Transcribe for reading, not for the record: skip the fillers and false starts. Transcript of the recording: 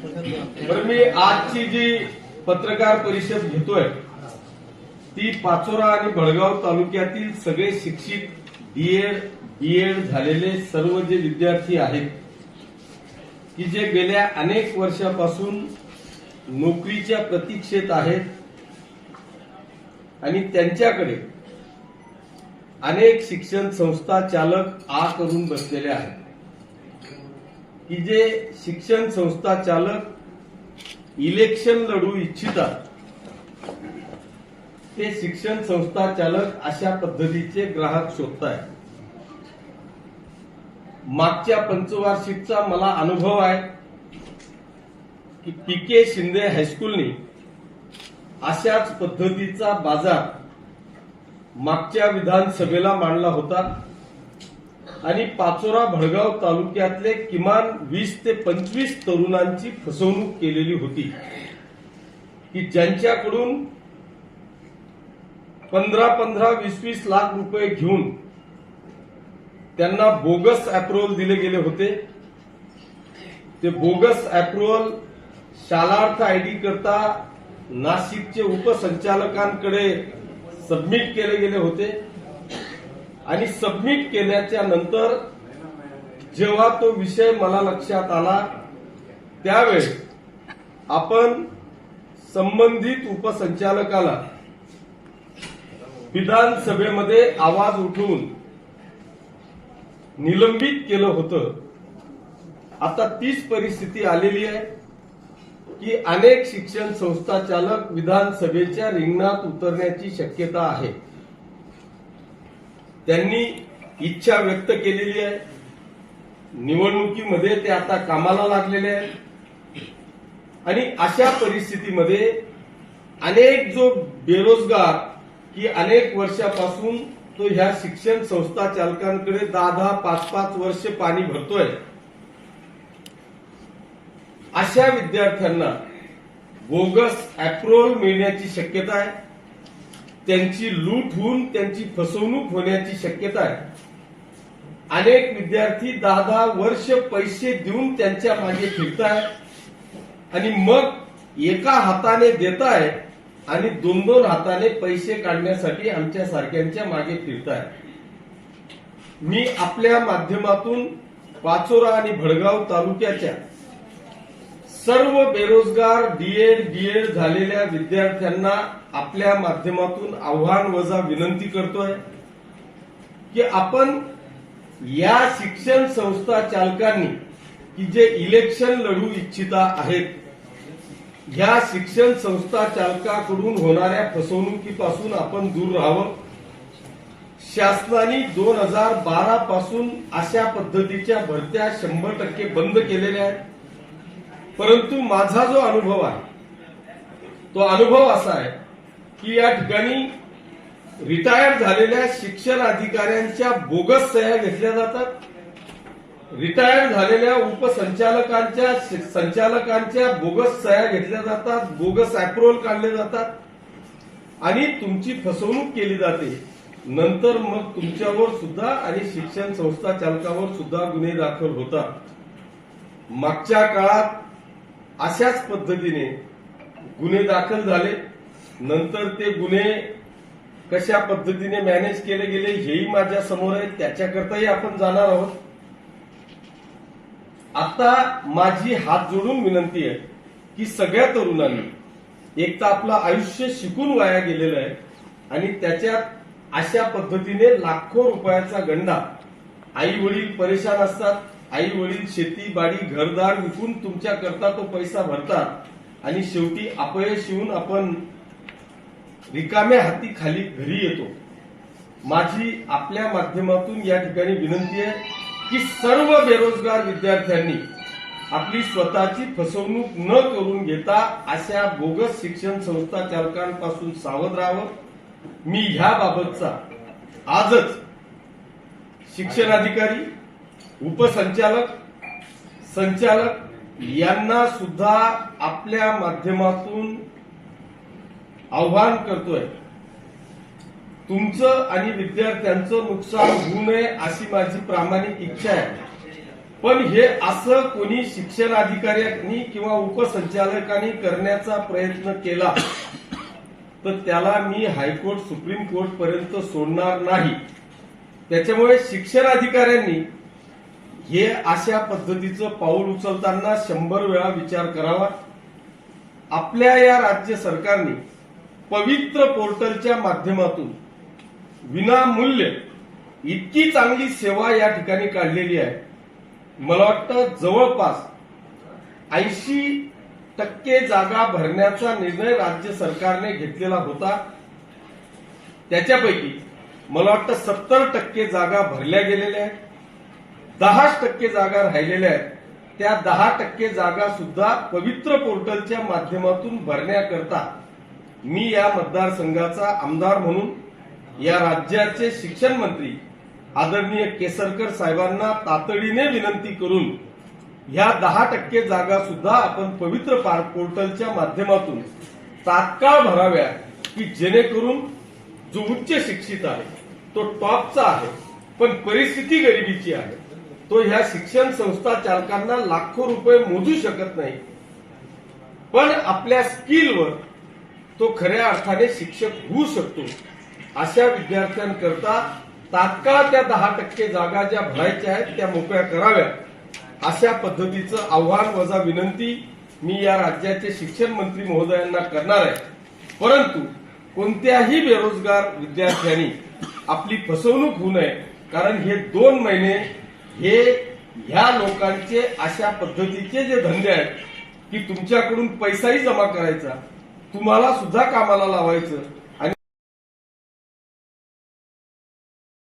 बरं, मी आजची जी पत्रकार परिषद घेतोय ती पाचोरा आणि भडगाव तालुक्यातील सगळे शिक्षित डीएड बीएड झालेले सर्व जे विद्यार्थी आहेत की जे गेल्या अनेक वर्षापासून नोकरीच्या प्रतीक्षेत आहेत आणि त्यांच्याकडे अनेक शिक्षण संस्था चालक आ करून बसलेले आहेत की जे शिक्षण संस्था चालक इलेक्शन लढू इच्छितात ते शिक्षण संस्था चालक अशा पद्धतीचे ग्राहक शोधतायत। मागच्या पंचवार्षिकचा मला अनुभव आहे की पीके शिंदे हायस्कूलनी अशाच पद्धतीचा बाजार मागच्या विधानसभेला मांडला होता आणि पाचोरा भडगाव तालुक्यातले किमान 20 ते 25 तरुणांची फसवणूक केलेली होती की ज्यांच्याकडून 15-20 लाख रुपये घेऊन त्यांना बोगस अप्रुव्हल दिले गेले होते। ते बोगस अप्रुव्हल शालार्थ आयडी करता नाशिकचे उपसंचालकांकडे सबमिट केले गेले होते आणि सबमिट केल्याच्या नंतर जेव्हा तो विषय मला लक्षात आला त्यावेळेस आपण संबंधित उपसंचालकाला विधानसभेमध्ये आवाज उठवून निलंबित केलं होतं। आता तीच परिस्थिती आलेली आहे की अनेक शिक्षण संस्था चालक विधानसभेच्या रिंगणात उतरण्याची शक्यता आहे। त्यांनी इच्छा व्यक्त केलेली आहे, निवडणुकीमध्ये ते आता कामाला लागलेले आहेत आणि अशा परिस्थितीमध्ये अनेक जो बेरोजगार की अनेक वर्षापासून तो ह्या शिक्षण संस्था चालकांकडे 10-10, 5-5 वर्ष पाणी भरतोय, अशा विद्यार्थ्यांना बोगस अप्रुव्हल मिळण्याची शक्यता आहे, त्यांची लूट होऊन त्यांची फसवणूक होण्याची शक्यता आहे। अनेक विद्यार्थी 10-10 वर्ष पैसे देऊन त्यांच्या मागे फिरतायत आणि मग एका हाताने देताय आणि 2-2 हाताने पैसे काढण्यासाठी आमच्या सारख्यांच्या मागे फिरतायत। मी आपल्या माध्यमातून पाचोरा आणि भडगाव तालुक्याच्या सर्व बेरोजगार डीएड बीएड झालेल्या विद्यार्थ्यांना आपल्या माध्यमातून आव्हान वजा विनंती करतोय की आपण या शिक्षण संस्था चालकांनी की जे इलेक्शन लढू इच्छिता आहेत ह्या शिक्षण संस्था चालकाकडून होणाऱ्या फसवणुकीपासून आपण दूर राहावं। शासनाने 2012 पासून अशा पद्धतीच्या भरत्या 100% बंद केलेल्या आहेत, परंतु माझा जो अनुभव आहे तो अनुभव असा आहे की या ठिकाणी रिटायर्ड झालेल्या शिक्षण अधिकाऱ्यांच्या बोगस सह्या घेतल्या जातात, रिटायर्ड झालेल्या संचालकांच्या बोगस सह्या घेतल्या जातात, बोगस अप्रुव्हल काढले जातात आणि तुमची फसवणूक केली जाते। नंतर मग तुमच्यावर सुद्धा आणि शिक्षण संस्था चालकावर सुद्धा गुन्हे दाखल होतात। मागच्या काळात अशाच पद्धतीने गुन्हे दाखल झाले, नंतर ते गुन्हे कशा पद्धतीने मॅनेज केले गेले हेही माझ्या समोर आहे, त्याच्याकरताही आपण जाणार आहोत। आता माझी हात जोडून विनंती आहे की सगळ्या तरुणांनी एक तर आपलं आयुष्य शिकून वाया गेलेलं आहे आणि त्याच्यात अशा पद्धतीने लाखो रुपयाचा गंडा, आई वडील परेशान असतात, आई वडील शेती बाडी घरदार विकून तुमच्या करता तो पैसा भरतात आणि शेवटी अपयश येऊन आपण रिकाम्या हाती खाली घरी येतो। माझी आपल्या माध्यमातून या ठिकाणी विनंती आहे की सर्व बेरोजगार विद्यार्थ्यांनी आपली स्वतःची फसवणूक न करून घेता अशा बोगस शिक्षण संस्था चालकांपासून सावध राहावं। मी ह्याबाबतचा आजच शिक्षण अधिकारी, उपसंचालक, संचालक यांना सुद्धा आपल्या माध्यमातून आव्हान करतोय। तुमचं आणि विद्यार्थ्यांचं नुकसान होऊ नये अशी माझी प्रामाणिक इच्छा आहे पण हे असं कोणी शिक्षण अधिकाऱ्यांनी किंवा उपसंचालकांनी करण्याचा प्रयत्न केला तर त्याला मी हायकोर्ट सुप्रीम कोर्ट पर्यंत सोडणार नाही. त्याच्यामुळे शिक्षण अधिकाऱ्यांनी हे अशा पद्धतीचं पाऊल उचलताना 100 वेळा विचार करावा. आपल्या या राज्य सरकारने पवित्र पोर्टलच्या माध्यमातून विनामूल्य इतकी चांगली सेवा या ठिकाणी काढलेली आहे. मला वाटतं जवळपास 80% जागा भरण्याचा निर्णय राज्य सरकारने घेतलेला होता. त्याच्यापैकी मला वाटतं 70% जागा भरल्या गेलेल्या आहेत. 10% जागा राहिलेल्या आहेत. त्या 10% जागा सुद्धा पवित्र पोर्टलच्या माध्यमातून भरण्याकरता मी या मतदारसंघाचा आमदार म्हणून या राज्याचे शिक्षण मंत्री आदरणीय केसरकर साहेबांना तातडीने विनंती करून ह्या 10% जागा सुद्धा आपण पवित्र पोर्टलच्या माध्यमातून तात्काळ भराव्या, की जेणेकरून जो उच्च शिक्षित आहे तो टॉपचा आहे पण परिस्थिती गरिबीची आहे, तो ह्या शिक्षण संस्था चालकांना लाखो रुपये मोजू शकत नाही, पण आपल्या स्किलवर तो खऱ्या अर्थाने शिक्षक होऊ शकतो. अशा विद्यार्थ्यांकरता तात्काळ त्या 10% जागा ज्या भरायच्या आहेत त्या मोकळ्या कराव्या, अशा पद्धतीचं आव्हान वजा विनंती मी या राज्याचे शिक्षण मंत्री महोदयांना करणार आहे. परंतु कोणत्याही बेरोजगार विद्यार्थ्यांनी आपली फसवणूक होऊ नये, कारण हे 2 महिने हे ह्या लोकांचे अशा पद्धतीचे जे धंदे आहेत की तुमच्याकडून पैसाही जमा करायचा, तुम्हाला सुद्धा कामाला लावायचं